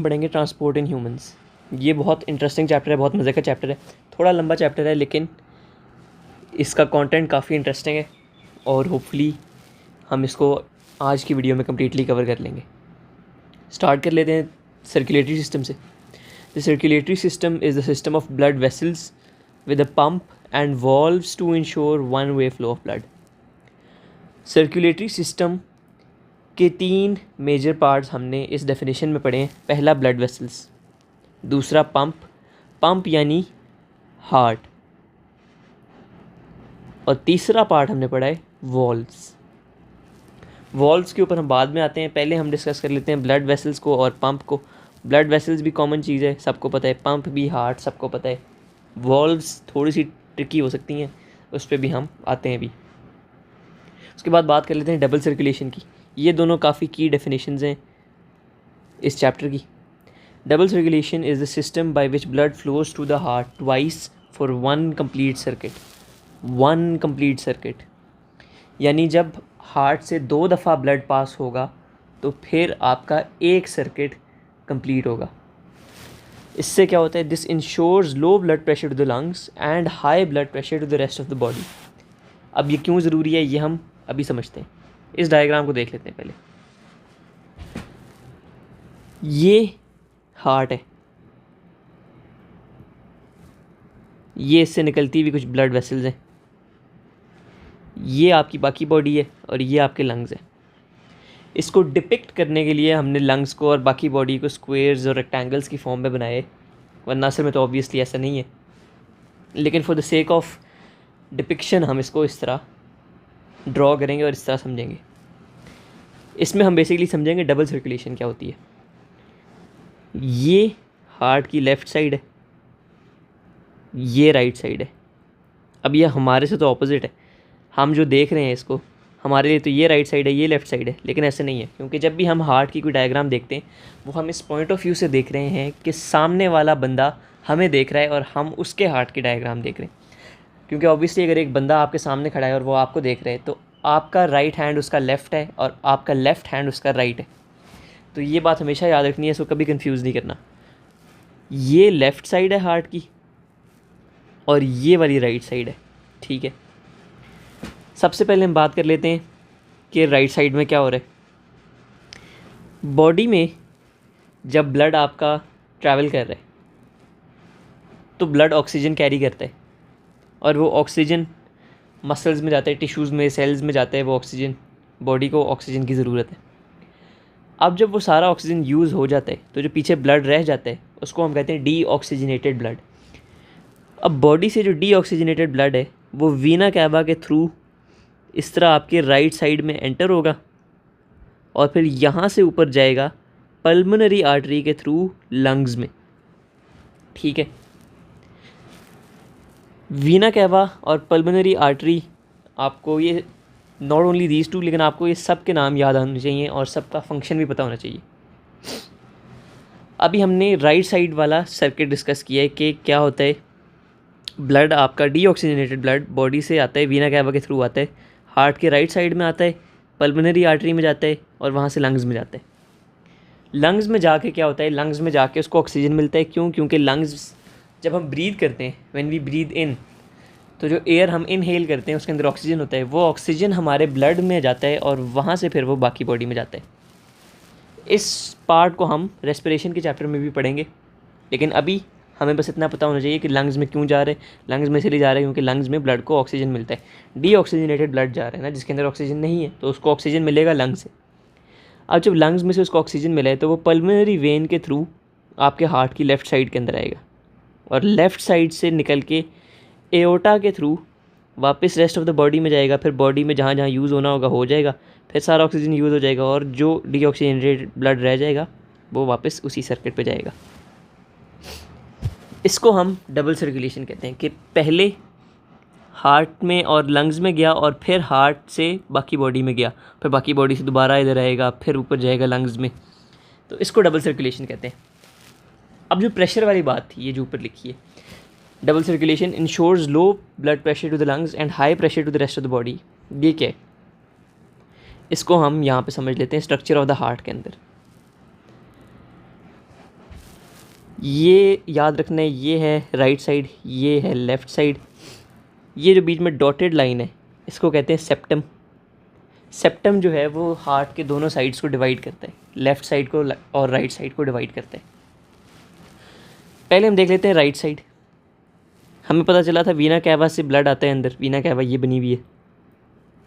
हम पढ़ेंगे transport in humans. ये बहुत इंटरेस्टिंग चैप्टर है, बहुत मज़े का चैप्टर है। थोड़ा लंबा चैप्टर है लेकिन इसका कंटेंट काफ़ी इंटरेस्टिंग है और होपफुली हम इसको आज की वीडियो में कम्प्लीटली कवर कर लेंगे। स्टार्ट कर लेते हैं सर्कुलेटरी सिस्टम से। The circulatory system is the system of blood vessels with a pump and valves to ensure one way flow of blood. Circulatory system के 3 मेजर पार्ट्स हमने इस डेफिनेशन में पढ़े हैं। पहला ब्लड वेसल्स, दूसरा पंप यानी हार्ट, और तीसरा पार्ट हमने पढ़ा है वॉल्व्स। वॉल्व्स के ऊपर हम बाद में आते हैं, पहले हम डिस्कस कर लेते हैं ब्लड वेसल्स को और पंप को। ब्लड वेसल्स भी कॉमन चीज़ है, सबको पता है, पंप भी, हार्ट सबको पता है। वॉल्व्स थोड़ी सी ट्रिकी हो सकती हैं, उस पर भी हम आते हैं अभी। उसके बाद बात कर लेते हैं डबल सर्कुलेशन की। ये दोनों काफ़ी की डेफिनेशंस हैं इस चैप्टर की। Double circulation is the system by which blood flows to the heart twice for one complete circuit. यानी जब हार्ट से 2 दफ़ा ब्लड पास होगा तो फिर आपका एक सर्किट कंप्लीट होगा। इससे क्या होता है, this ensures low blood pressure to the lungs and high blood pressure to the rest of the body. अब ये क्यों ज़रूरी है ये हम अभी समझते हैं। इस डायग्राम को देख लेते हैं पहले। ये हार्ट है, ये इससे निकलती हुई कुछ ब्लड वेसल्स हैं, ये आपकी बाकी बॉडी है और ये आपके लंग्स हैं। इसको डिपिक्ट करने के लिए हमने लंग्स को और बाकी बॉडी को स्क्वेयर्स और रेक्टेंगल्स की फॉर्म में बनाए, वरना असल में तो ऑब्वियसली ऐसा नहीं है, लेकिन for the sake of depiction हम इसको इस तरह ड्रॉ करेंगे और इस तरह समझेंगे। इसमें हम बेसिकली समझेंगे डबल सर्कुलेशन क्या होती है। ये हार्ट की लेफ़्ट साइड है, ये राइट साइड है। अब ये हमारे से तो ऑपोजिट है, हम जो देख रहे हैं इसको, हमारे लिए तो ये राइट साइड है, ये लेफ़्ट साइड है, लेकिन ऐसे नहीं है, क्योंकि जब भी हम हार्ट की कोई डायग्राम देखते हैं वो हम इस पॉइंट ऑफ व्यू से देख रहे हैं कि सामने वाला बंदा हमें देख रहा है और हम उसके हार्ट की डायग्राम देख रहे हैं। क्योंकि ऑब्वियसली अगर एक बंदा आपके सामने खड़ा है और वो आपको देख रहे हैं तो आपका राइट हैंड उसका लेफ़्ट है और आपका लेफ़्ट हैंड उसका राइट है। तो ये बात हमेशा याद रखनी है, इसको कभी कंफ्यूज नहीं करना। ये लेफ़्ट साइड है हार्ट की और ये वाली राइट साइड है, ठीक है। सबसे पहले हम बात कर लेते हैं कि राइट साइड में क्या हो रहा है। बॉडी में जब ब्लड आपका ट्रैवल कर रहा है तो ब्लड ऑक्सीजन कैरी करता है और वो ऑक्सीजन मसल्स में जाता है, टिश्यूज़ में, सेल्स में जाता है। वो ऑक्सीजन, बॉडी को ऑक्सीजन की ज़रूरत है। अब जब वो सारा ऑक्सीजन यूज़ हो जाता है तो जो पीछे ब्लड रह जाता है उसको हम कहते हैं डीऑक्सीजनेटेड ब्लड। अब बॉडी से जो डीऑक्सीजनेटेड ब्लड है वो वीना कैवा के थ्रू इस तरह आपके राइट साइड में एंटर होगा और फिर यहाँ से ऊपर जाएगा पल्मोनरी आर्टरी के थ्रू लंग्स में, ठीक है। वीना कैवा और पल्मोनरी आर्टरी, आपको ये नॉट ओनली दीज टू, लेकिन आपको ये सब के नाम याद आने चाहिए और सबका फंक्शन भी पता होना चाहिए। अभी हमने राइट साइड वाला सर्किट डिस्कस किया है कि क्या होता है। ब्लड आपका डीऑक्सीजनेटेड ब्लड बॉडी से आता है, वीना कैवा के थ्रू आता है, हार्ट के राइट साइड में आता है, पल्मोनरी आर्टरी में जाता है और वहाँ से लंग्स में जाता है। लंग्स में जाके क्या होता है, लंग्स में जाके उसको ऑक्सीजन मिलता है। क्यों? क्योंकि लंग्स जब हम ब्रीद करते हैं, व्हेन वी ब्रीद इन, तो जो एयर हम इनहेल करते हैं उसके अंदर ऑक्सीजन होता है, वो ऑक्सीजन हमारे ब्लड में जाता है और वहाँ से फिर वो बाकी बॉडी में जाता है। इस पार्ट को हम रेस्पिरेशन के चैप्टर में भी पढ़ेंगे, लेकिन अभी हमें बस इतना पता होना चाहिए कि लंग्स में क्यों जा रहे हैं। लंग्स में इसलिए जा रहे हैं क्योंकि लंग्स में ब्लड को ऑक्सीजन मिलता है। डीऑक्सीजनेटेड ब्लड जा रहा है ना, जिसके अंदर ऑक्सीजन नहीं है, तो उसको ऑक्सीजन मिलेगा लंग्स से। अब जब लंग्स में से उसको ऑक्सीजन मिला है तो वो पल्मोनरी वेन के थ्रू आपके हार्ट की लेफ़्ट साइड के अंदर आएगा और लेफ़्ट साइड से निकल के एओर्टा के थ्रू वापस रेस्ट ऑफ द बॉडी में जाएगा। फिर बॉडी में जहाँ जहाँ यूज़ होना होगा हो जाएगा, फिर सारा ऑक्सीजन यूज़ हो जाएगा और जो डीऑक्सीजनेटेड ब्लड रह जाएगा वो वापस उसी सर्किट पे जाएगा। इसको हम डबल सर्कुलेशन कहते हैं कि पहले हार्ट में और लंग्स में गया और फिर हार्ट से बाकी बॉडी में गया, फिर बाकी बॉडी से दोबारा इधर आएगा, फिर ऊपर जाएगा लंग्स में, तो इसको डबल सर्कुलेशन कहते हैं। अब जो प्रेशर वाली बात थी, ये जो ऊपर लिखी है, double circulation ensures low blood pressure to the lungs and high pressure to the rest of the body. ये क्या है, इसको हम यहाँ पे समझ लेते हैं स्ट्रक्चर ऑफ द हार्ट के अंदर। ये याद रखना है, ये है राइट साइड, ये है लेफ़्ट साइड। ये जो बीच में डॉटेड लाइन है इसको कहते हैं सेप्टम। सेप्टम जो है वो हार्ट के दोनों साइड्स को डिवाइड करता है, लेफ़्ट साइड को और राइट साइड को डिवाइड करता है। पहले हम देख लेते हैं राइट साइड। हमें पता चला था वीना कैवा से ब्लड आता है अंदर, वीना कैवा ये बनी हुई है।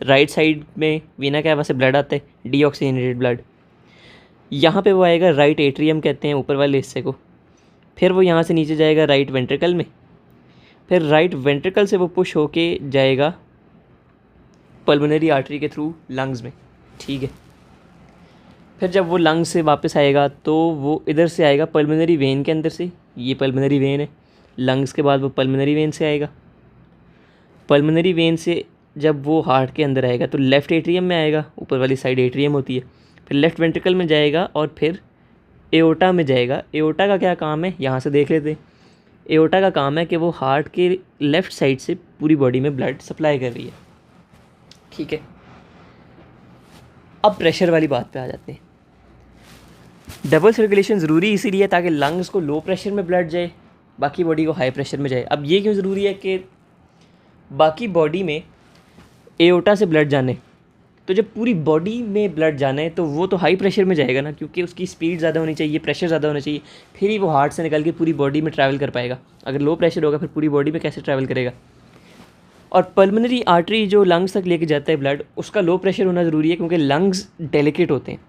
राइट साइड में वीना कैवा से ब्लड आता है, डीऑक्सीजनेटेड ब्लड। यहाँ पे वो आएगा राइट एट्रियम कहते हैं ऊपर वाले हिस्से को। फिर वो यहाँ से नीचे जाएगा राइट वेंट्रिकल में। फिर राइट वेंट्रिकल से वो पुश होके जाएगा पल्मोनरी आर्टरी के थ्रू लंग्स में, ठीक है। फिर जब वो लंग्स से वापस आएगा तो वो इधर से आएगा पल्मोनरी वेन के अंदर से, ये पल्मोनरी वेन है। लंग्स के बाद वो पल्मोनरी वेन से आएगा। पल्मोनरी वेन से जब वो हार्ट के अंदर आएगा तो लेफ़्ट एट्रियम में आएगा, ऊपर वाली साइड एट्रियम होती है। फिर लेफ़्ट वेंट्रिकल में जाएगा और फिर एओर्टा में जाएगा। एओर्टा का क्या काम है यहाँ से देख लेते हैं। एओर्टा का काम है कि वो हार्ट के लेफ़्ट साइड से पूरी बॉडी में ब्लड सप्लाई कर रही है, ठीक है। अब प्रेशर वाली बात पे आ जाते हैं। डबल सर्कुलेशन ज़रूरी इसीलिए है ताकि लंग्स को लो प्रेशर में ब्लड जाए, बाकी बॉडी को हाई प्रेशर में जाए। अब ये क्यों ज़रूरी है कि बाकी बॉडी में एओर्टा से ब्लड जाने, तो जब पूरी बॉडी में ब्लड जाना है तो वो तो हाई प्रेशर में जाएगा ना, क्योंकि उसकी स्पीड ज़्यादा होनी चाहिए, प्रेशर ज़्यादा होना चाहिए, फिर ही वो हार्ट से निकल के पूरी बॉडी में ट्रैवल कर पाएगा। अगर लो प्रेशर होगा फिर पूरी बॉडी में कैसे ट्रैवल करेगा। और पल्मोनरी आर्टरी जो लंग्स तक लेके जाता है ब्लड, उसका लो प्रेशर होना ज़रूरी है, क्योंकि लंग्स डेलिकेट होते हैं।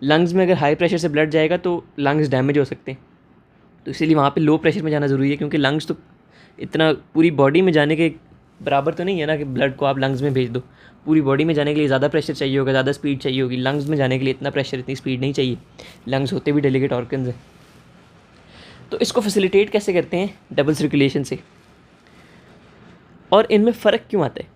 लंग्स में अगर हाई प्रेशर से ब्लड जाएगा तो लंग्स डैमेज हो सकते हैं, तो इसीलिए वहाँ पे लो प्रेशर में जाना ज़रूरी है। क्योंकि लंग्स तो इतना पूरी बॉडी में जाने के बराबर तो नहीं है ना कि ब्लड को आप लंग्स में भेज दो। पूरी बॉडी में जाने के लिए ज़्यादा प्रेशर चाहिए होगा, ज़्यादा स्पीड चाहिए होगी। लंग्स में जाने के लिए इतना प्रेशर, इतनी स्पीड नहीं चाहिए। लंग्स होते भी डेलिकेट ऑर्गन्स हैं। तो इसको फैसिलिटेट कैसे करते हैं? डबल सर्कुलेशन से। और इनमें फ़र्क क्यों आता है?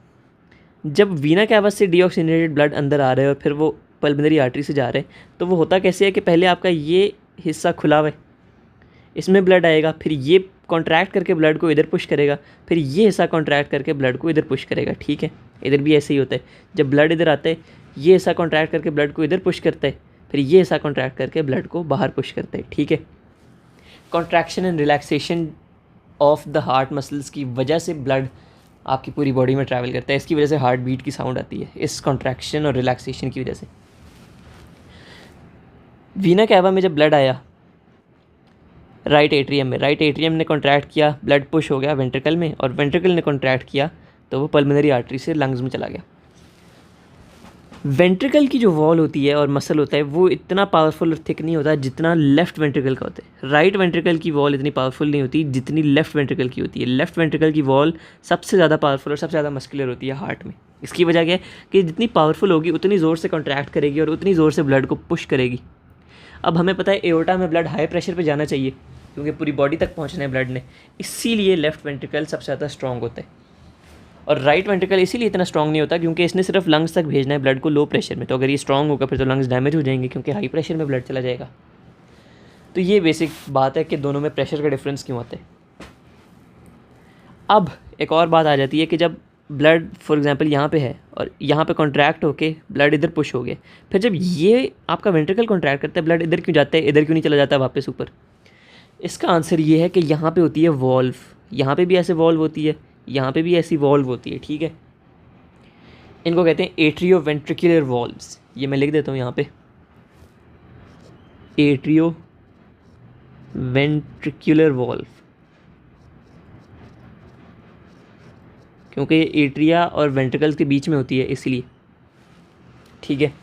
जब वीना कैवा से डीऑक्सीजनेटेड ब्लड अंदर आ रहा है और फिर वो पल्मोनरी आर्टरी से जा रहे हैं, तो वो होता कैसे है कि पहले आपका ये हिस्सा खुला हुआ है, इसमें ब्लड आएगा, फिर ये कॉन्ट्रैक्ट करके ब्लड को इधर पुश करेगा, फिर ये हिस्सा कॉन्ट्रैक्ट करके ब्लड को इधर पुश करेगा, ठीक है। इधर भी ऐसे ही होता है। जब ब्लड इधर आता है, ये हिस्सा कॉन्ट्रैक्ट करके ब्लड को इधर पुश करता है, फिर ये हिस्सा कॉन्ट्रैक्ट करके ब्लड को बाहर पुश करता है, ठीक है। Contraction and relaxation of the heart muscles की वजह से ब्लड आपकी पूरी बॉडी में ट्रैवल करता है। इसकी वजह से हार्ट बीट की साउंड आती है, इस कॉन्ट्रैक्शन और रिलैक्सेशन की वजह से। वीना कैवा में जब ब्लड आया राइट एट्रियम में, राइट एट्रियम ने कॉन्ट्रैक्ट किया, ब्लड पुश हो गया वेंट्रिकल में, और वेंट्रिकल ने कॉन्ट्रैक्ट किया तो वो पल्मोनरी आर्टरी से लंग्स में चला गया। वेंट्रिकल की जो वॉल होती है और मसल होता है वो इतना पावरफुल और थिक नहीं होता जितना लेफ़्ट वेंट्रिकल का होता है। राइट वेंट्रिकल की वॉल इतनी पावरफुल नहीं होती जितनी लेफ़्ट वेंट्रिकल की होती है। लेफ़्ट वेंट्रिकल की वॉल सबसे ज़्यादा पावरफुल और सबसे ज़्यादा मस्कुलर होती है हार्ट में। इसकी वजह क्या है कि जितनी पावरफुल होगी उतनी ज़ोर से कॉन्ट्रैक्ट करेगी और उतनी ज़ोर से ब्लड को पुश करेगी। अब हमें पता है एओर्टा में ब्लड हाई प्रेशर पे जाना चाहिए क्योंकि पूरी बॉडी तक पहुंचना है ब्लड ने, इसीलिए लेफ़्ट वेंट्रिकल सबसे ज़्यादा स्ट्रॉन्ग होता है। और राइट वेंट्रिकल इसीलिए इतना स्ट्रॉन्ग नहीं होता क्योंकि इसने सिर्फ लंग्स तक भेजना है ब्लड को लो प्रेशर में। तो अगर ये स्ट्रॉन्ग होगा फिर तो लंग्स डैमेज हो जाएंगे क्योंकि हाई प्रेशर में ब्लड चला जाएगा। तो ये बेसिक बात है कि दोनों में प्रेशर का डिफरेंस क्यों आता है। अब एक और बात आ जाती है कि जब ब्लड फॉर एग्जांपल यहाँ पे है और यहाँ पे कॉन्ट्रैक्ट होके ब्लड इधर पुश हो गया, फिर जब ये आपका वेंट्रिकल कॉन्ट्रैक्ट करता है ब्लड इधर क्यों जाता है, इधर क्यों नहीं चला जाता वापस ऊपर? इसका आंसर ये है कि यहाँ पे होती है वॉल्व, यहाँ पे भी ऐसे वॉल्व होती है, यहाँ पे भी ऐसी वॉल्व होती है, ठीक है। इनको कहते हैं एट्रियो वेंट्रिकुलर वॉल्व्स। ये मैं लिख देता हूँ यहाँ पे, एट्रियो वेंट्रिकुलर वॉल्व, क्योंकि ये एट्रिया और वेंट्रिकल्स के बीच में होती है इसलिए, ठीक है।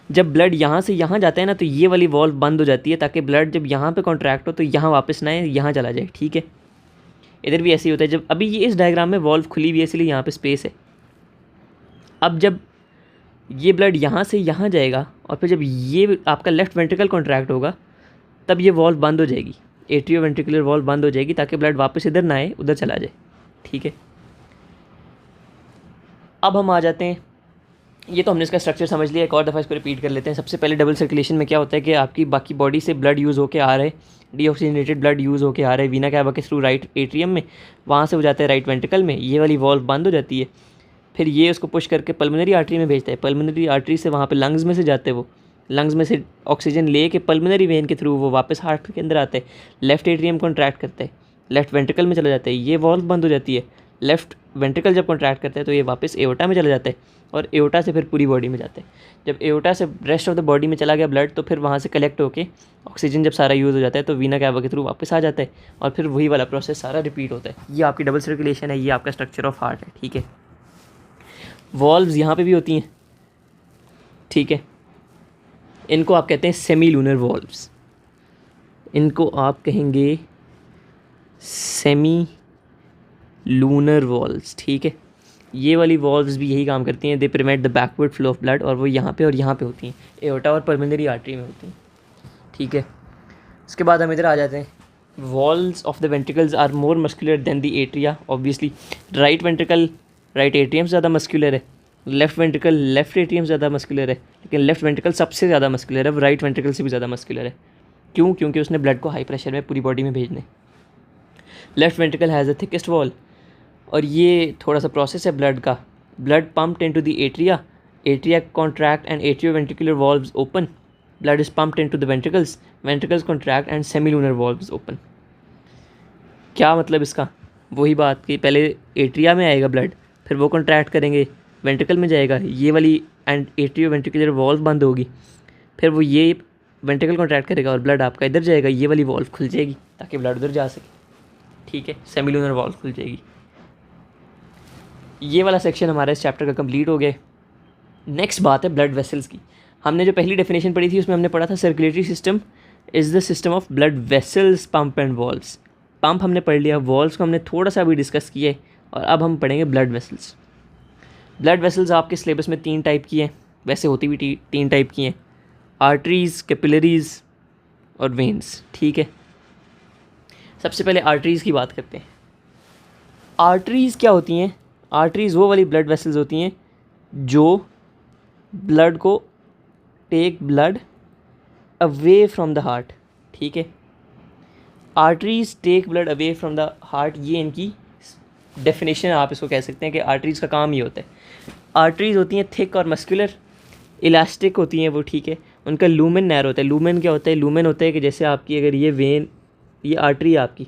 जब ब्लड यहाँ से यहाँ जाता है ना तो ये वाली वॉल्व बंद हो जाती है ताकि ब्लड जब यहाँ पे कॉन्ट्रैक्ट हो तो यहाँ वापस ना आए, यहाँ चला जाए, ठीक है। इधर भी ऐसे ही होता है। जब अभी ये इस डायग्राम में वॉल्व खुली हुई है इसलिए यहाँ पे स्पेस है। अब जब ये ब्लड यहाँ से यहाँ जाएगा और फिर जब ये आपका लेफ़्ट वेंट्रिकल कॉन्ट्रैक्ट होगा तब ये वॉल्व बंद हो जाएगी, एट्रियो वेंट्रिकुलर वॉल्व बंद हो जाएगी ताकि ब्लड वापस इधर ना आए, उधर चला जाए, ठीक है। अब हम आ जाते हैं, ये तो हमने इसका स्ट्रक्चर समझ लिया, एक और दफ़ा इसको रिपीट कर लेते हैं। सबसे पहले डबल सर्कुलेशन में क्या होता है कि आपकी बाकी बॉडी से ब्लड यूज़ होकर आ रहा है, डीऑक्सीजनेटेड ब्लड यूज़ होकर आ रहा है वीना कैवा के थ्रू राइट एट्रियम में, वहाँ से हो जाता है राइट वेंट्रिकल में, ये वाली वॉल्व बंद हो जाती है, फिर ये उसको पुश करके पल्मोनरी आर्टरी में भेजता है, पल्मोनरी आर्टरी से वहाँ पे लंग्स में से जाते हैं वो, लंग्स में से ऑक्सीजन ले के पल्मोनरी वेन के थ्रू वो वापस हार्ट के अंदर आता है, लेफ्ट एट्रियम कॉन्ट्रैक्ट करता है, लेफ्ट वेंट्रिकल में चला जाता है, ये वॉल्व बंद हो जाती है, लेफ्ट वेंट्रिकल जब कॉन्ट्रैक्ट करता है तो ये वापस एओर्टा में चला जाता है और एओर्टा से फिर पूरी बॉडी में जाता है। जब एओर्टा से रेस्ट ऑफ द बॉडी में चला गया ब्लड तो फिर वहाँ से कलेक्ट होके ऑक्सीजन जब सारा यूज़ हो जाता है तो वीना कैवा के थ्रू वापस आ जाता है और फिर वही वाला प्रोसेस सारा रिपीट होता है। ये आपकी डबल सर्कुलेशन है, ये आपका स्ट्रक्चर ऑफ हार्ट है, ठीक है। वॉल्व्स यहाँ पे भी होती हैं, ठीक है। इनको आप कहते हैं सेमी लूनर वॉल्व्स, इनको आप कहेंगे सेमी लूनर वॉल्व्स, ठीक है। ये वाली वॉल्व्स भी यही काम करती हैं, they prevent the backward flow of blood, और वो यहाँ पे और यहाँ पे होती हैं, एओर्टा और पल्मोनरी आर्टरी में होती हैं, ठीक है। उसके बाद हम इधर आ जाते हैं, walls of the ventricles are more muscular than the atria. Obviously right ventricle right atrium से ज़्यादा मस्कुलर है, लेफ्ट वेंट्रिकल लेफ्ट एट्रियम से ज़्यादा मस्कुलर है, लेकिन लेफ्ट वेंट्रिकल सबसे ज़्यादा मस्कुलर है, वो राइट वेंट्रिकल से भी ज़्यादा मस्कुलर है। क्यों? क्योंकि उसने ब्लड को हाई प्रेशर में पूरी बॉडी में भेजने। Left ventricle has the thickest wall, और ये थोड़ा सा प्रोसेस है ब्लड का। Blood pumped into the atria, atria contract and atrioventricular valves open, blood is pumped into the ventricles, ventricles contract and semilunar valves open. क्या मतलब इसका? वही बात कि पहले एट्रिया में आएगा ब्लड, फिर वो कॉन्ट्रैक्ट करेंगे, वेंट्रिकल में जाएगा, ये वाली एंड एट्रियोवेंट्रिकुलर वॉल्व बंद होगी, फिर वो ये वेंट्रिकल कॉन्ट्रैक्ट करेगा और ब्लड आपका इधर जाएगा, ये वाली वॉल्व खुल जाएगी ताकि ब्लड उधर जा सके, ठीक है। सेमीलूनर वॉल्व खुल जाएगी। ये वाला सेक्शन हमारा इस चैप्टर का कंप्लीट हो गया। नेक्स्ट बात है ब्लड वेसल्स की। हमने जो पहली डेफिनेशन पढ़ी थी उसमें हमने पढ़ा था circulatory system is the system of blood vessels, pump and valves. Pump हमने पढ़ लिया, वॉल्व्स को हमने थोड़ा सा अभी डिस्कस किया है, और अब हम पढ़ेंगे ब्लड वेसल्स। ब्लड वेसल्स आपके सिलेबस में 3 टाइप की हैं, वैसे होती भी 3 टाइप की हैं, आर्टरीज़, कैपिलरीज़ और वेन्स, ठीक है। सबसे पहले आर्टरीज़ की बात करते हैं। आर्टरीज़ क्या होती हैं? आर्टरीज़ वो वाली ब्लड वेसल्स होती हैं जो ब्लड को take blood away from the heart, ठीक है। Arteries take blood away from the heart, ये इनकी डेफिनेशन आप इसको कह सकते हैं कि आर्टरीज़ का काम ये होता है। आर्टरीज़ होती हैं थिक और मस्कुलर, इलास्टिक होती हैं वो, ठीक है। उनका लूमेन नैरो होता है। लूमेन क्या होता है? लूमेन होता है कि जैसे आपकी अगर ये वेन, ये आर्टरी है आपकी,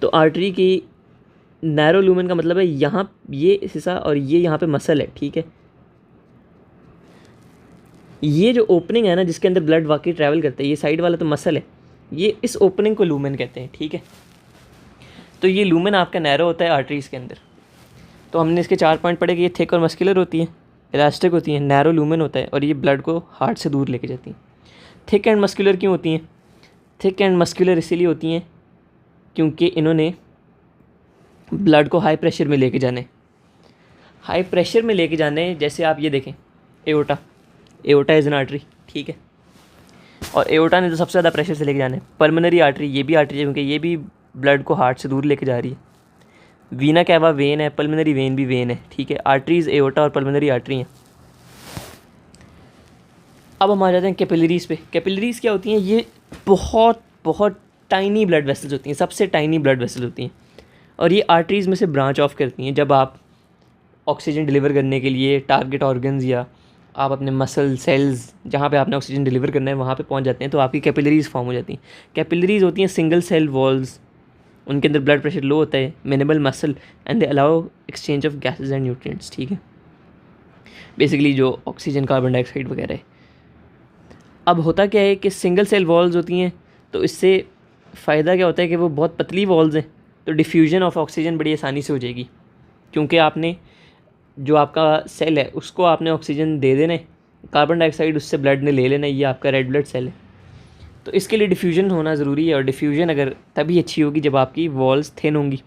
तो आर्टरी की नैरो लूमेन का मतलब है यहाँ ये हिस्सा और ये यहाँ पे मसल है, ठीक है। ये जो ओपनिंग है ना जिसके अंदर ब्लड वाकई ट्रैवल करता है, ये साइड वाला तो मसल है, ये इस ओपनिंग को लूमेन कहते हैं, ठीक है। तो ये लूमेन आपका नैरो होता है आर्टरीज़ के अंदर। तो हमने इसके 4 पॉइंट पढ़े कि ये थिक और मस्कुलर होती है, इलास्टिक होती है, नैरो लूमेन होता है, और ये ब्लड को हार्ट से दूर लेके जाती हैं। थिक एंड मस्कुलर क्यों होती हैं? थिक एंड मस्कुलर इसीलिए होती हैं क्योंकि इन्होंने ब्लड को हाई प्रेशर में लेके जाने, हाई प्रेशर में लेके जाने। जैसे आप ये देखें, aorta, aorta is an artery, ठीक है, और एओर्टा ने तो सबसे ज़्यादा प्रेशर से लेके जाने। पल्मोनरी आर्टरी, ये भी आर्टरी है क्योंकि ये भी ब्लड को हार्ट से दूर लेके जा रही है। वीना कैवा वेन है, पल्मोनरी वेन भी वेन है, ठीक है। आर्टरीज एओर्टा और पल्मोनरी आर्टरी हैं। अब हम आ जाते हैं कैपिलरीज़ पे। कैपिलरीज़ क्या होती हैं? ये बहुत बहुत टाइनी ब्लड वेसल्स होती हैं, सबसे टाइनी ब्लड वेसल्स होती हैं, और ये आर्टरीज़ में से ब्रांच ऑफ करती हैं। जब आप ऑक्सीजन डिलीवर करने के लिए टारगेट ऑर्गन्स या आप अपने मसल सेल्स जहाँ पे आपने ऑक्सीजन डिलीवर करना है वहाँ पे पहुँच जाते हैं तो आपकी कैपिलरीज़ फॉर्म हो जाती हैं। कैपिलरीज़ होती हैं सिंगल सेल वॉल्स, उनके अंदर ब्लड प्रेशर लो होता है, minimal muscle, and they allow exchange of gases and nutrients, ठीक है। बेसिकली जो ऑक्सीजन, कार्बन डाइऑक्साइड वगैरह है। अब होता क्या है कि सिंगल सेल वॉल्स होती हैं तो इससे फ़ायदा क्या होता है कि वो बहुत पतली वॉल्स हैं, तो डिफ्यूजन ऑफ ऑक्सीजन बड़ी आसानी से हो जाएगी, क्योंकि आपने जो आपका सेल है उसको आपने ऑक्सीजन दे देना है, कार्बन डाइऑक्साइड उससे ब्लड ने ले लेना है, ये आपका रेड ब्लड सेल है। तो इसके लिए डिफ्यूजन होना ज़रूरी है, और डिफ्यूजन अगर तभी अच्छी होगी जब आपकी वॉल्स थिन होंगी।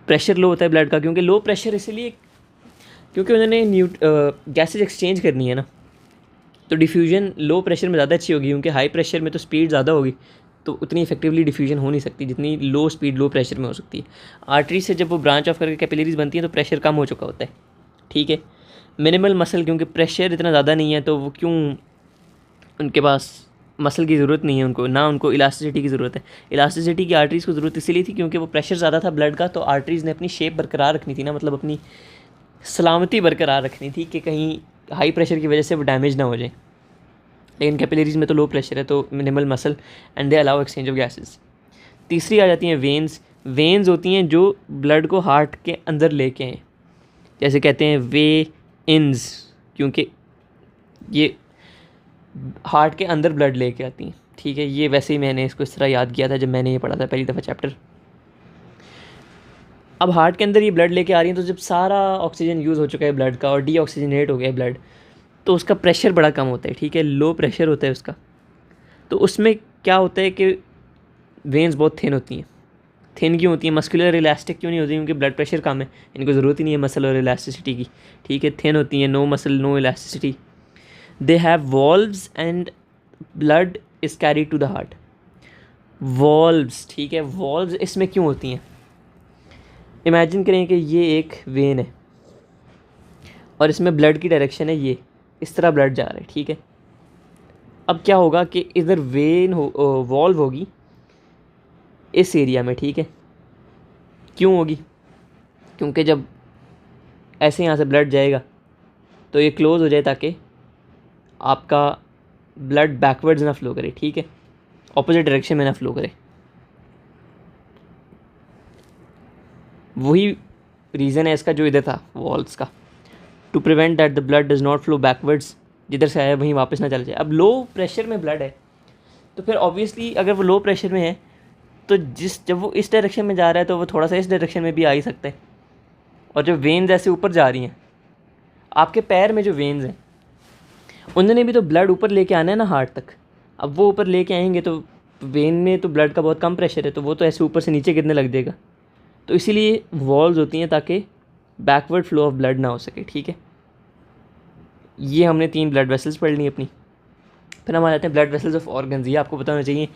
प्रेशर लो होता है ब्लड का, क्योंकि लो प्रेशर इसलिए क्योंकि उन्होंने गैसेज एक्सचेंज करनी है ना, तो डिफ्यूजन लो प्रेशर में ज़्यादा अच्छी होगी, क्योंकि हाई प्रेशर में तो स्पीड ज़्यादा होगी, तो उतनी इफेक्टिवली डिफ्यूजन हो नहीं सकती जितनी लो स्पीड लो प्रेशर में हो सकती है। आर्टरी से जब वो ब्रांच ऑफ करके कैपिलरीज बनती हैं तो प्रेशर कम हो चुका होता है, ठीक है। मिनिमल मसल, क्योंकि प्रेशर इतना ज़्यादा नहीं है तो वो क्यों, उनके पास मसल की ज़रूरत नहीं है, उनको ना उनको इलास्टिसिटी की ज़रूरत है। इलास्टिसिटी की आर्टरीज़ को ज़रूरत इसीलिए थी क्योंकि वो प्रेशर ज़्यादा था ब्लड का, तो आर्टरीज़ ने अपनी शेप बरकरार रखनी थी ना, मतलब अपनी सलामती बरकरार रखनी थी कि कहीं हाई प्रेशर की वजह से वो डैमेज ना हो जाए। लेकिन कैपिलरीज में तो लो प्रेशर है, तो minimal muscle and they allow exchange of gases. तीसरी आ जाती हैं वेन्स। वेन्स होती हैं जो ब्लड को हार्ट के अंदर लेके आएँ, जैसे कहते हैं वे इन्स, क्योंकि ये हार्ट के अंदर ब्लड लेके आती हैं। ठीक है, ये वैसे ही मैंने इसको इस तरह याद किया था जब मैंने ये पढ़ा था पहली दफ़ा चैप्टर। अब हार्ट के अंदर ये ब्लड लेके आ रही हैं, तो जब सारा ऑक्सीजन यूज़ हो चुका है ब्लड का और डीऑक्सीजनेट हो गया है ब्लड, तो उसका प्रेशर बड़ा कम होता है। ठीक है, लो प्रेशर होता है उसका। तो उसमें क्या होता है कि वेन्स बहुत थिन होती हैं। थिन क्यों होती है, मस्कुलर इलास्टिक क्यों नहीं होती, क्योंकि ब्लड प्रेशर कम है, इनको ज़रूरत ही नहीं है मसल और इलास्टिसिटी की। ठीक है, थिन होती हैं, no muscle no elasticity. They have valves and blood is carry to the heart. Valves, ठीक है, वॉल्व्स इसमें क्यों होती हैं। इमेजिन करें कि ये एक वेन है और इसमें ब्लड की डायरेक्शन है ये, इस तरह ब्लड जा रहा है। ठीक है, अब क्या होगा कि इधर वेन वॉल्व होगी इस एरिया में। ठीक है, क्यों होगी, क्योंकि जब ऐसे यहाँ से ब्लड जाएगा तो ये क्लोज़ हो जाए ताकि आपका ब्लड बैकवर्ड्स ना फ्लो करे। ठीक है, ऑपोजिट डायरेक्शन में ना फ्लो करे। वही रीज़न है इसका जो इधर था वॉल्व्स का, to prevent that the blood does not flow backwards, जिधर से आया वहीं वापस ना चल जाए। अब लो प्रेशर में ब्लड है तो फिर ऑब्वियसली अगर वो लो प्रेशर में है तो जब वो इस डायरेक्शन में जा रहा है तो वो थोड़ा सा इस डायरेक्शन में भी आ ही सकता है। और जब वेन्स ऐसे ऊपर जा रही हैं, आपके पैर में जो वेन्स हैं उन्होंने भी तो ब्लड ऊपर लेके आना है ना हार्ट तक। अब वो ऊपर लेके आएंगे तो वेन में तो ब्लड का बहुत कम प्रेशर है, तो वो तो ऐसे ऊपर से नीचे गिरने लग जाएगा। तो इसीलिए वॉल्व्स होती हैं ताकि बैकवर्ड फ्लो ऑफ ब्लड ना हो सके। ठीक है, ये हमने 3 ब्लड वेसल्स पढ़ ली अपनी। फिर हम आ जाते हैं ब्लड वेसल्स ऑफ ऑर्गन्स। ये आपको पता होना चाहिए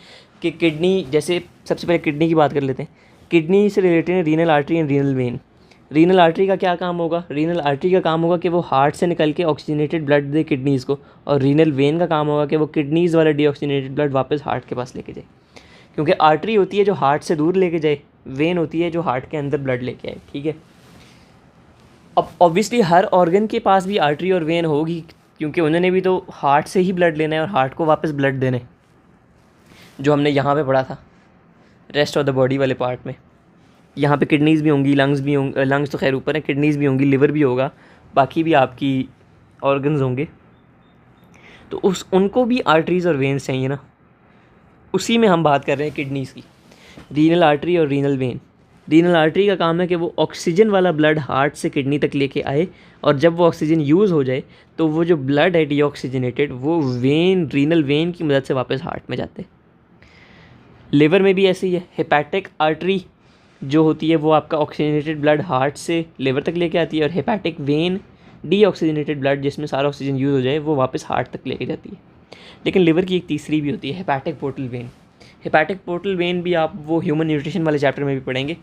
कि किडनी, जैसे सबसे पहले किडनी की बात कर लेते हैं। किडनी से रिलेटेड है renal artery and renal vein. Renal artery का क्या काम होगा, रीनल आर्टरी का काम होगा कि वो हार्ट से निकल के ऑक्सीजनेटेड ब्लड दे किडनीज़ को, और रीनल वेन का काम होगा कि वो किडनीज़ वाला डीऑक्सीजनेटेड ब्लड वापस हार्ट के पास लेके जाए। क्योंकि आर्टरी होती है जो हार्ट से दूर लेके जाए, वेन होती है जो हार्ट के अंदर ब्लड लेके आए। ठीक है, अब ऑब्वियसली हर ऑर्गन के पास भी आर्टरी और वेन होगी, क्योंकि उन्होंने भी तो हार्ट से ही ब्लड लेना है और हार्ट को वापस ब्लड देना है, जो हमने यहाँ पे पढ़ा था रेस्ट ऑफ द बॉडी वाले पार्ट में। यहाँ पे किडनीज़ भी होंगी, लंग्स भी होंगे, लंग्स तो खैर ऊपर है, किडनीज़ भी होंगी, लिवर भी होगा, बाकी भी आपकी ऑर्गन्स होंगे। तो उनको भी आर्टरीज़ और वेन्स चाहिए ना, उसी में हम बात कर रहे हैं किडनीज़ की। रीनल आर्टरी और रीनल वेन। रीनल आर्टरी का काम है कि वो ऑक्सीजन वाला ब्लड हार्ट से किडनी तक लेके आए, और जब वो ऑक्सीजन यूज़ हो जाए तो वो जो ब्लड है डीऑक्सीजनेटेड वो वेन, रीनल वेन की मदद से वापस हार्ट में जाते हैं। लिवर में भी ऐसे ही है। हेपेटिक आर्टरी जो होती है वो आपका ऑक्सीजनेटेड ब्लड हार्ट से लिवर तक लेके आती है, और हेपेटिक वेन डीऑक्सीजनेटेड ब्लड जिसमें सारा ऑक्सीजन यूज़ हो जाए वो वापस हार्ट तक लेके जाती है। लेकिन लिवर की एक तीसरी भी होती है, hepatic portal vein. Hepatic portal vein भी आप वो ह्यूमन न्यूट्रिशन वाले चैप्टर में भी पढ़ेंगे।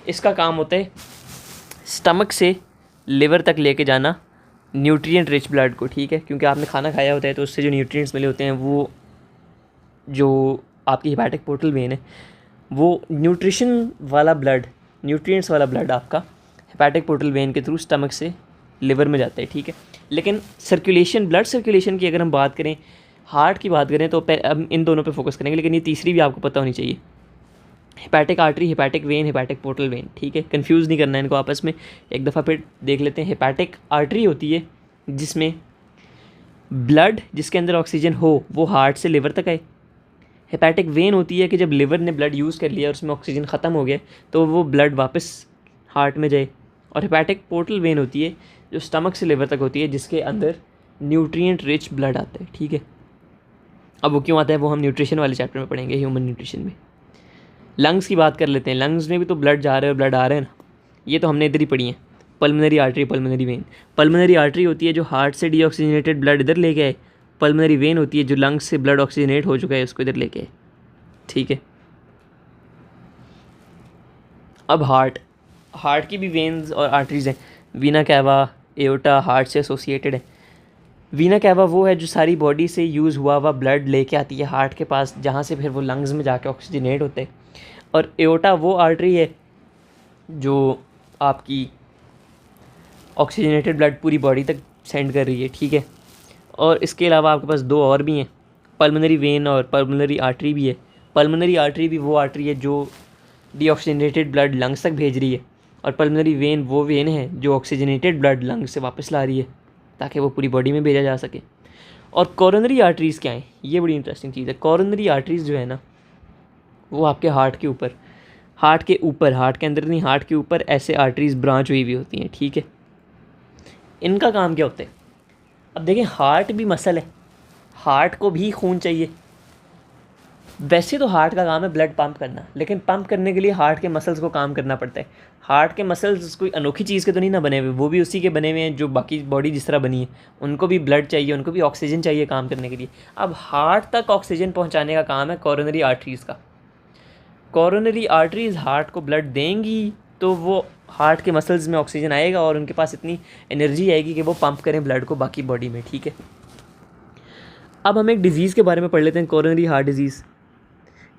इसका काम होता है स्टमक से लिवर तक लेके जाना न्यूट्रिएंट रिच ब्लड को। ठीक है, क्योंकि आपने खाना खाया होता है तो उससे जो न्यूट्रिएंट्स मिले होते हैं वो जो आपकी हेपेटिक पोर्टल वेन है वो न्यूट्रिशन वाला ब्लड, न्यूट्रिएंट्स वाला ब्लड आपका हेपेटिक पोर्टल वेन के थ्रू स्टमक से लिवर में जाता है। ठीक है, लेकिन सर्कुलेशन, ब्लड सर्कुलेशन की अगर हम बात करें, हार्ट की बात करें, तो हम इन दोनों पे फोकस करेंगे, लेकिन ये तीसरी भी आपको पता होनी चाहिए, hepatic artery, hepatic when, hepatic portal vein. ठीक है, कंफ्यूज नहीं करना है इनको आपस में। एक दफ़ा फिर देख लेते हैं। हेपेटिक आर्टरी होती है जिसमें ब्लड जिसके अंदर ऑक्सीजन हो वो हार्ट से लिवर तक आए। हेपेटिक वेन होती है कि जब लिवर ने ब्लड यूज़ कर लिया और उसमें ऑक्सीजन ख़त्म हो गया तो वो ब्लड वापस हार्ट में जाए। और हेपेटिक पोर्टल वेन होती है जो स्टमक से लिवर तक होती है, जिसके अंदर न्यूट्रिएंट रिच ब्लड आता है। ठीक है, अब वो क्यों आता है वो हम न्यूट्रिशन वाले चैप्टर में पढ़ेंगे, ह्यूमन न्यूट्रिशन में। लंग्स की बात कर लेते हैं। लंग्स में भी तो ब्लड जा रहा है और ब्लड आ रहा है ना, ये तो हमने इधर ही पढ़ी है। Pulmonary artery, pulmonary vein. Pulmonary artery होती है जो हार्ट से डीऑक्सीजनेटेड ब्लड इधर लेके आए। पल्मोनरी वेन होती है जो लंग्स से ब्लड ऑक्सीजनेट हो चुका है उसको इधर लेके आए। ठीक है, अब हार्ट की भी वेन्स और आर्टरीज हैं। वीना कैवा, एओर्टा हार्ट से एसोसिएटेड है। वीना कैवा वो है जो सारी बॉडी से यूज़ हुआ हुआ ब्लड लेके आती है हार्ट के पास, जहाँ से फिर वो लंग्स में जाके ऑक्सीजनेट होते हैं। और एओर्टा वो आर्टरी है जो आपकी ऑक्सीजनेटेड ब्लड पूरी बॉडी तक सेंड कर रही है, ठीक है। और इसके अलावा आपके पास दो और भी हैं, पल्मोनरी वेन और पल्मोनरी आर्टरी भी है। पल्मोनरी आर्टरी भी वो आर्टरी है जो डीऑक्सीजनेटेड ब्लड लंग्स तक भेज रही है, और पल्मोनरी वेन वो वेन है जो ऑक्सीजनेटेड ब्लड लंग्स से वापस ला रही है ताकि वो पूरी बॉडी में भेजा जा सके। और कोरोनरी आर्टरीज़ क्या हैं, ये बड़ी इंटरेस्टिंग चीज़ है। कोरोनरी आर्टरीज़ जो है ना, वो आपके हार्ट के ऊपर, हार्ट के अंदर नहीं, हार्ट के ऊपर ऐसे आर्टरीज़ ब्रांच हुई हुई होती हैं, ठीक है। इनका काम क्या होता है? अब देखें, हार्ट भी मसल है, हार्ट को भी खून चाहिए। वैसे तो हार्ट का काम है ब्लड पंप करना, लेकिन पंप करने के लिए हार्ट के मसल्स को काम करना पड़ता है। हार्ट के मसल्स कोई अनोखी चीज़ के तो नहीं ना बने हुए, वो भी उसी के बने हुए हैं जो बाकी बॉडी जिस तरह बनी है। उनको भी ब्लड चाहिए, उनको भी ऑक्सीजन चाहिए काम करने के लिए। अब हार्ट तक ऑक्सीजन पहुँचाने का काम है कोरोनरी आर्टरीज़ का। कोरोनरी आर्टरीज़ हार्ट को ब्लड देंगी तो वो हार्ट के मसल्स में ऑक्सीजन आएगा और उनके पास इतनी एनर्जी आएगी कि वो पंप करें ब्लड को बाकी बॉडी में, ठीक है। अब हम एक डिज़ीज़ के बारे में पढ़ लेते हैं, coronary heart disease.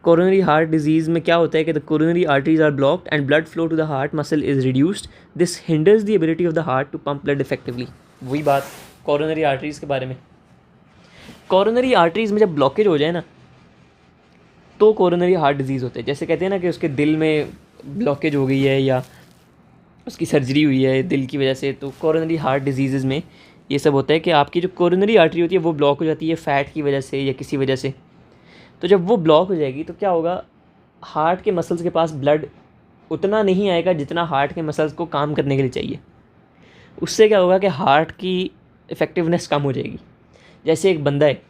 Coronary heart disease में क्या होता है कि the coronary arteries are blocked and blood flow to the heart muscle is reduced. This hinders the ability of the heart to pump blood effectively. वही बात coronary arteries के बारे में। कोरोनरी आर्टरीज़ में जब ब्लॉकेज हो जाए ना, तो कोरोनरी हार्ट डिजीज़ होते हैं। जैसे कहते हैं ना कि उसके दिल में ब्लॉकेज हो गई है या उसकी सर्जरी हुई है दिल की वजह से, तो कोरोनरी हार्ट डिजीज़ में ये सब होता है कि आपकी जो कोरोनरी आर्टरी होती है वो ब्लॉक हो जाती है फ़ैट की वजह से या किसी वजह से। तो जब वो ब्लॉक हो जाएगी तो क्या होगा, हार्ट के मसल्स के पास ब्लड उतना नहीं आएगा जितना हार्ट के मसल्स को काम करने के लिए चाहिए। उससे क्या होगा कि हार्ट की इफ़ेक्टिवनेस कम हो जाएगी। जैसे एक बंदा है,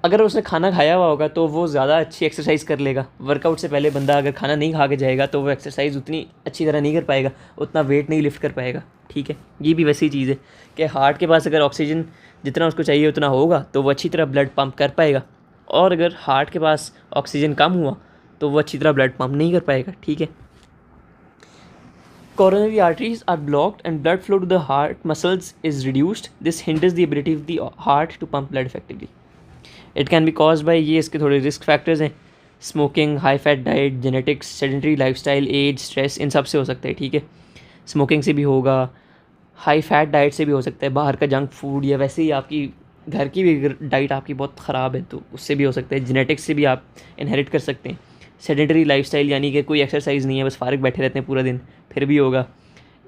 अगर उसने खाना खाया हुआ होगा तो वो ज़्यादा अच्छी एक्सरसाइज कर लेगा। वर्कआउट से पहले बंदा अगर खाना नहीं खा के जाएगा तो वो एक्सरसाइज उतनी अच्छी तरह नहीं कर पाएगा, उतना वेट नहीं लिफ्ट कर पाएगा, ठीक है। ये भी वैसी चीज़ है कि हार्ट के पास अगर ऑक्सीजन जितना उसको चाहिए उतना होगा तो वो अच्छी तरह ब्लड पंप कर पाएगा, और अगर हार्ट के पास ऑक्सीजन कम हुआ तो वो अच्छी तरह ब्लड पंप नहीं कर पाएगा, ठीक है। Coronary arteries are blocked and blood flow to the heart muscles is reduced. This hinders the ability of the heart to pump blood effectively. It can be caused by, ये इसके थोड़े risk factors हैं, smoking, high fat diet, genetics, sedentary lifestyle, age, stress, इन सब से हो सकता है, ठीक है। स्मोकिंग से भी होगा, हाई फैट डाइट से भी हो सकता है, बाहर का जंक फूड, या वैसे ही आपकी घर की भी डाइट आपकी बहुत ख़राब है तो उससे भी हो सकता है। जेनेटिक्स से भी आप इनहेरिट कर सकते हैं। सेडेंटरी लाइफस्टाइल यानी कि कोई एक्सरसाइज नहीं है, बस फारिग बैठे रहते हैं पूरा दिन, फिर भी होगा।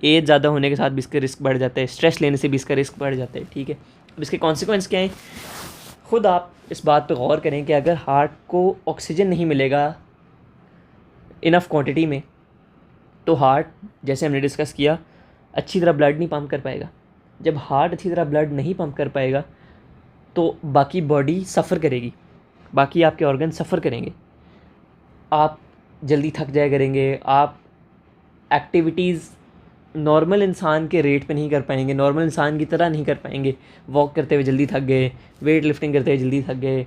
एज ज़्यादा होने के साथ भी इसका रिस्क बढ़ जाता है, स्ट्रेस लेने से भी इसका रिस्क बढ़ जाता है, ठीक है। अब इसके कॉन्सिक्वेंस क्या हैं, खुद आप इस बात पर गौर करें कि अगर हार्ट को ऑक्सीजन नहीं मिलेगा इनफ क्वांटिटी में तो हार्ट, जैसे हमने डिस्कस किया, अच्छी तरह ब्लड नहीं पंप कर पाएगा। जब हार्ट अच्छी तरह ब्लड नहीं पंप कर पाएगा तो बाकी बॉडी सफ़र करेगी, बाकी आपके ऑर्गन सफ़र करेंगे, आप जल्दी थक जाया करेंगे, आप एक्टिविटीज़ नॉर्मल इंसान के रेट पे नहीं कर पाएंगे, नॉर्मल इंसान की तरह नहीं कर पाएंगे। वॉक करते हुए जल्दी थक गए, वेट लिफ्टिंग करते हुए जल्दी थक गए,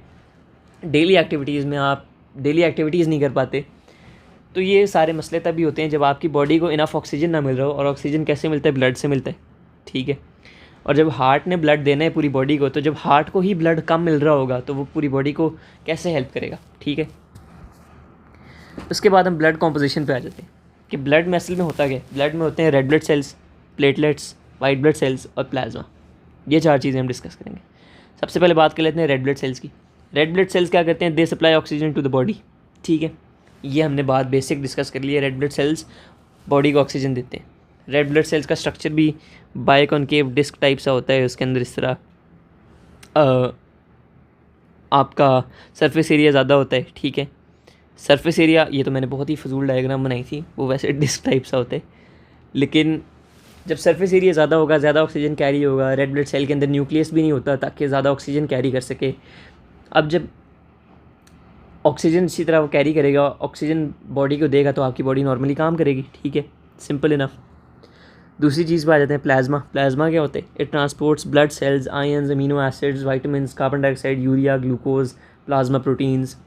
डेली एक्टिविटीज़ में आप डेली एक्टिविटीज़ नहीं कर पाते। तो ये सारे मसले तभी होते हैं जब आपकी बॉडी को इनफ ऑक्सीजन ना मिल रहा हो, और ऑक्सीजन कैसे मिलता है, ब्लड से मिलता है, ठीक है। और जब हार्ट ने ब्लड देना है पूरी बॉडी को, तो जब हार्ट को ही ब्लड कम मिल रहा होगा तो वो पूरी बॉडी को कैसे हेल्प करेगा, ठीक है। उसके बाद हम ब्लड कॉम्पोजिशन पे आ जाते हैं कि ब्लड में असल में होता क्या है। ब्लड में होते हैं red blood sales, platelets, white blood cells और प्लाज्मा। ये चार चीज़ें हम डिस्कस करेंगे। सबसे पहले बात कर लेते हैं रेड ब्लड सेल्स की। रेड ब्लड सेल्स क्या करते हैं, they supply oxygen to the body, ठीक है। ये हमने बात बेसिक डिस्कस कर ली है, रेड ब्लड सेल्स बॉडी को ऑक्सीजन देते हैं। रेड ब्लड सेल्स का स्ट्रक्चर भी बाइकॉन्केव डिस्क टाइप सा होता है, उसके अंदर इस तरह आपका सरफेस एरिया ज़्यादा होता है, ठीक है। सरफेस एरिया, ये तो मैंने बहुत ही फजूल डायग्राम बनाई थी, वो वैसे डिस्क टाइप सा होता है, लेकिन जब सरफेस एरिया ज़्यादा होगा, ज़्यादा ऑक्सीजन कैरी होगा। रेड ब्लड सेल के अंदर न्यूक्लियस भी नहीं होता ताकि ज़्यादा ऑक्सीजन कैरी कर सके। अब जब ऑक्सीजन इसी तरह वो कैरी करेगा, ऑक्सीजन बॉडी को देगा तो आपकी बॉडी नॉर्मली काम करेगी, ठीक है, सिंपल इनफ। दूसरी चीज़ पर आ जाते हैं प्लाज्मा। प्लाज्मा क्या होते हैं, it transports blood cells, ions, amino acids, vitamin, carbon dioxide, urea, glucose, plasma proteins.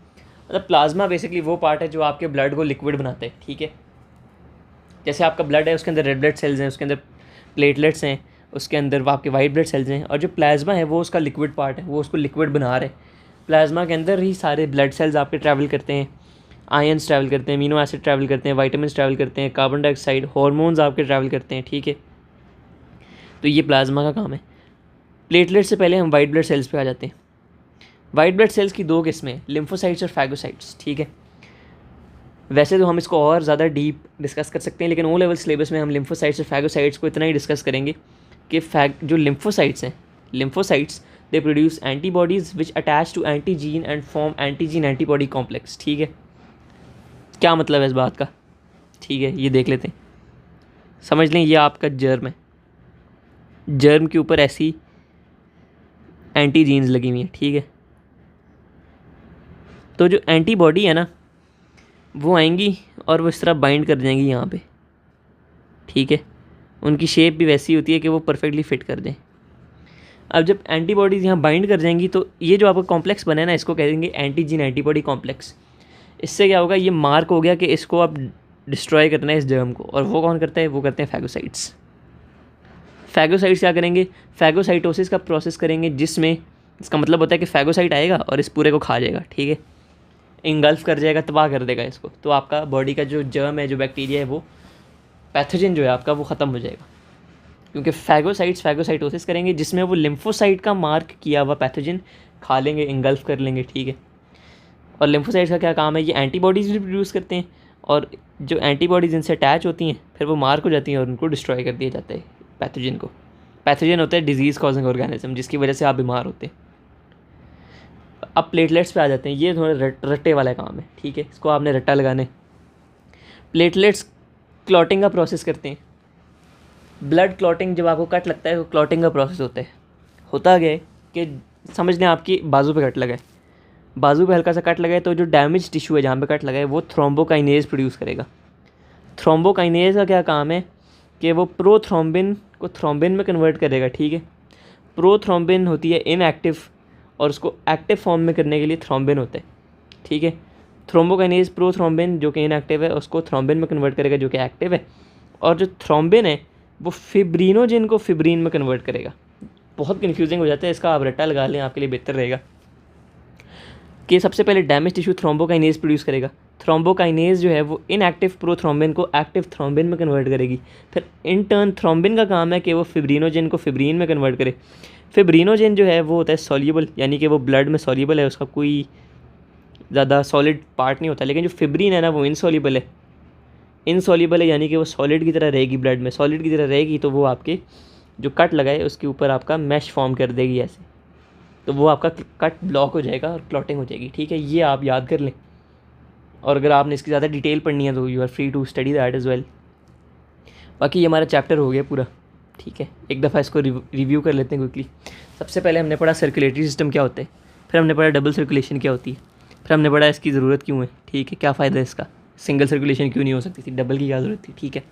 मतलब प्लाज्मा बेसिकली वो पार्ट है जो आपके ब्लड को लिक्विड बनाता है, ठीक है। जैसे आपका ब्लड है उसके अंदर रेड ब्लड सेल्स हैं, उसके अंदर प्लेटलेट्स हैं, उसके अंदर आपके वाइट ब्लड सेल्स हैं, और जो प्लाज्मा है वो उसका लिक्विड पार्ट है, वो उसको लिक्विड बना रहे हैं। प्लाज्मा के अंदर ही सारे ब्लड सेल्स आपके ट्रैवल करते हैं, आयंस ट्रैवल करते हैं, अमीनो एसिड ट्रैवल करते हैं, वाइटामिन ट्रैवल करते हैं, कार्बन डाइऑक्साइड, हार्मोन्स आपके ट्रैवल करते हैं, ठीक है। तो ये प्लाज्मा का काम है। प्लेटलेट से पहले हम वाइट ब्लड सेल्स पे आ जाते हैं। वाइट ब्लड सेल्स की दो किस्में हैं, लिम्फोसाइट्स और फैगोसाइट्स, ठीक है। वैसे तो हम इसको और ज़्यादा डीप डिस्कस कर सकते हैं, लेकिन ओ लेवल सिलेबस में हम लिम्फोसाइट्स और फैगोसाइट्स को इतना ही डिस्कस करेंगे कि जो लिम्फोसाइट्स हैं, lymphocytes they produce antibodies which attach to antigen and form antigen antibody complex, ठीक है। क्या मतलब है इस बात का, ठीक है, ये देख लेते हैं। समझ लें ये आपका जर्म है, जर्म के ऊपर ऐसी एंटीजीन्स लगी हुई हैं, ठीक है। तो जो एंटीबॉडी है ना, वो आएंगी और वो इस तरह बाइंड कर जाएंगी यहाँ पे, ठीक है। उनकी शेप भी वैसी होती है कि वो परफेक्टली फिट कर दें। अब जब एंटीबॉडीज़ यहाँ बाइंड कर जाएंगी तो ये जो आपका कॉम्प्लेक्स बना है ना, इसको कह देंगे एंटीजीन एंटीबॉडी कॉम्प्लेक्स। इससे क्या होगा, ये मार्क हो गया कि इसको अब डिस्ट्रॉय करना है इस जर्म को, और वो कौन करता है, वो करते हैं फैगोसाइट्स। फैगोसाइट्स क्या करेंगे, फैगोसाइटोसिस का प्रोसेस करेंगे, जिसमें इसका मतलब होता है कि फैगोसाइट आएगा और इस पूरे को खा जाएगा, ठीक है, इंगल्फ कर जाएगा, तबाह कर देगा इसको। तो आपका बॉडी का जो जर्म है, जो बैक्टीरिया है, वो पैथोजन जो है आपका, वो ख़त्म हो जाएगा, क्योंकि फैगोसाइट्स फैगोसाइटोसिस करेंगे, जिसमें वो लिम्फोसाइट का मार्क किया हुआ पैथोजन खा लेंगे, इंगल्फ कर लेंगे, ठीक है। और लिम्फोसाइट्स का क्या काम है, ये एंटीबॉडीज़ भी प्रोड्यूस करते हैं, और जो एंटीबॉडीज़ इनसे अटैच होती हैं फिर वो मार्क हो जाती हैं और उनको डिस्ट्रॉय कर दिया जाता है पैथोजन को। पैथोजन होता है डिजीज़ कॉजिंग ऑर्गेनिज्म, जिसकी वजह से आप बीमार होते हैं। अब प्लेटलेट्स पे आ जाते हैं, ये थोड़ा रट्टे वाला काम है, ठीक है, इसको आपने रट्टा लगाने। प्लेटलेट्स क्लॉटिंग का प्रोसेस करते हैं। ब्लड क्लॉटिंग, जब आपको कट लगता है तो क्लॉटिंग का प्रोसेस होता है। होता क्या है कि समझ लें आपकी बाजू पे कट लगा है, बाजू पे हल्का सा कट लगा है, तो जो डैमेज टिश्यू है जहाँ पे कट लगा है वो थ्रोम्बोकाइनेज प्रोड्यूस करेगा। थ्रोम्बोकाइनेज का क्या काम है कि वो प्रोथ्रोम्बिन को थ्रोम्बिन में कन्वर्ट करेगा, ठीक है। प्रोथ्रोम्बिन होती है इनएक्टिव, और उसको एक्टिव फॉर्म में करने के लिए थ्रोम्बिन होता है, ठीक है। थ्रोम्बोकाइनेज प्रोथ्रोम्बिन जो कि इनएक्टिव है उसको थ्रोम्बिन में कन्वर्ट करेगा जो कि एक्टिव है, और जो थ्रोम्बिन है वो फिब्रिनोजेन को फिब्रिन में कन्वर्ट करेगा। बहुत कन्फ्यूजिंग हो जाता है, इसका आप रट्टा लगा लें, आपके लिए बेहतर रहेगा कि सबसे पहले डैमेज टिश्यू थ्रोम्बोकाइनेज प्रोड्यूस करेगा। थ्रोम्बोकाइनेज जो है वो इनएक्टिव प्रोथ्रोम्बिन को एक्टिव थ्रोम्बिन में कन्वर्ट करेगी। फिर इन टर्न थ्रोम्बिन का काम है कि वो फिब्रिनोजेन को फिब्रिन में कन्वर्ट करे। फिब्रिनोजेन जो है वो होता है सॉल्युबल, यानी कि वो ब्लड में सॉल्युबल है, उसका कोई ज़्यादा सॉलिड पार्ट नहीं होता। लेकिन जो फिब्रिन है ना, वो इनसॉल्युबल है। इनसॉल्युबल है यानी कि वो सॉलिड की तरह रहेगी, ब्लड में सॉलिड की तरह रहेगी, तो वो आपके जो कट लगाए उसके ऊपर आपका मैश फॉर्म कर देगी ऐसे, तो वो आपका कट ब्लॉक हो जाएगा और क्लॉटिंग हो जाएगी, ठीक है। ये आप याद कर लें, और अगर आपने इसकी ज़्यादा डिटेल पढ़नी है तो you are free to study that as well. बाकी ये हमारा चैप्टर हो गया पूरा, ठीक है। एक दफ़ा इसको रिव्यू कर लेते हैं क्विकली। सबसे पहले हमने पढ़ा सर्कुलेटरी सिस्टम क्या होता है, फिर हमने पढ़ा डबल सर्कुलेशन क्या होती है, फिर हमने पढ़ा इसकी ज़रूरत क्यों है, ठीक है, क्या फ़ायदा है इसका, सिंगल सर्कुलेशन क्यों नहीं हो सकती थी, डबल की क्या ज़रूरत थी, ठीक है।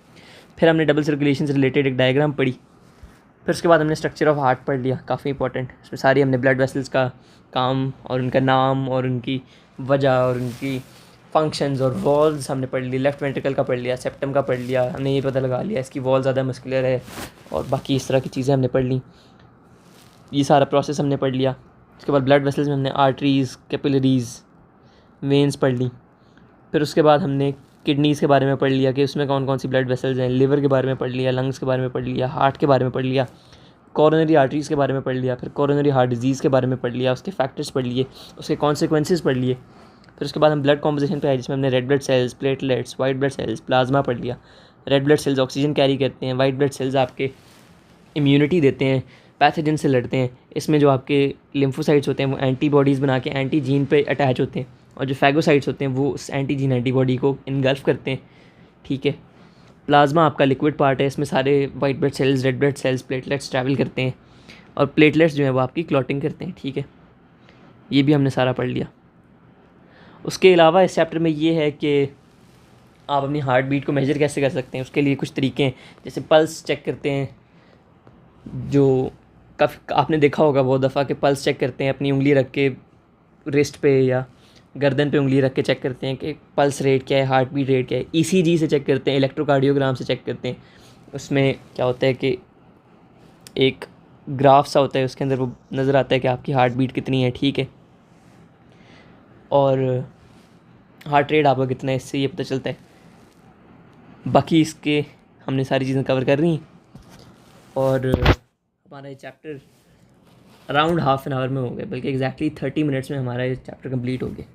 फिर हमने डबल सर्कुलेशन से रिलेटेड एक डायग्राम पढ़ी। फिर उसके बाद हमने स्ट्रक्चर ऑफ हार्ट पढ़ लिया, काफ़ी इंपॉर्टेंट। इसमें सारी हमने ब्लड वेसल्स का काम और उनका नाम और उनकी वजह और उनकी फंक्शंस और वॉल्स हमने पढ़ ली। लेफ्ट वेंट्रिकल का पढ़ लिया, सेप्टम का पढ़ लिया, हमने ये पता लगा लिया इसकी वॉल ज़्यादा मस्कुलर है, और बाकी इस तरह की चीज़ें हमने पढ़ ली। ये सारा प्रोसेस हमने पढ़ लिया। उसके बाद ब्लड वेसल्स में हमने आर्टरीज़, कैपिलरीज़, वेंस पढ़ ली। फिर उसके बाद हमने किडनीज़ के बारे में पढ़ लिया कि उसमें कौन कौन सी ब्लड वेसल्स हैं, लिवर के बारे में पढ़ लिया, लंग्स के बारे में पढ़ लिया, हार्ट के बारे में पढ़ लिया, कोरोनरी आर्टरीज़ के बारे में पढ़ लिया, फिर कोरोनरी हार्ट डिजीज़ के बारे में पढ़ लिया, उसके फैक्टर्स पढ़ लिए, उसके कॉन्सिक्वेंसेस पढ़ लिए। फिर उसके बाद हम ब्लड कॉम्पोजिशन पे आए, जिसमें हमने red blood sales, platelets, white blood cells, plasma पढ़ लिया। Red blood sales oxygen carry करते हैं, वाइट ब्लड सेल्स आपके इम्यूनिटी देते हैं, पैथोजन से लड़ते हैं। इसमें जो आपके लिम्फोसाइट्स होते हैं वो एंटीबॉडीज़ बना के एंटीजीन पे अटैच होते हैं, और जो फैगोसाइट्स होते हैं वो उस एंटीजीन एंटीबॉडी को इनगल्फ करते हैं, ठीक है। प्लाज्मा आपका लिक्विड पार्ट है, इसमें सारे white blood cells, red blood sales, platelets travel करते हैं, और प्लेटलेट्स जो है वो आपकी क्लॉटिंग करते हैं, ठीक है। ये भी हमने सारा पढ़ लिया। उसके अलावा इस चैप्टर में ये है कि आप अपनी हार्ट बीट को मेजर कैसे कर सकते हैं, उसके लिए कुछ तरीके हैं। जैसे पल्स चेक करते हैं, जो काफ़ी आपने देखा होगा बहुत दफ़ा कि पल्स चेक करते हैं, अपनी उंगली रख के रिस्ट पे या गर्दन पे उंगली रख के चेक करते हैं कि पल्स रेट क्या है, हार्ट बीट रेट क्या है। ईसीजी से चेक करते हैं, इलेक्ट्रोकार्डियोग्राम से चेक करते हैं। उसमें क्या होता है कि एक ग्राफ सा होता है, उसके अंदर वो नज़र आता है कि आपकी हार्ट बीट कितनी है, ठीक है, और हार्ट रेट आपका कितना है, इससे ये पता चलता है। बाकी इसके हमने सारी चीज़ें कवर कर रही हैं, और हमारा ये chapter around half an hour में हो गया, बल्कि एग्जैक्टली 30 मिनट्स में हमारा ये चैप्टर कंप्लीट हो गया।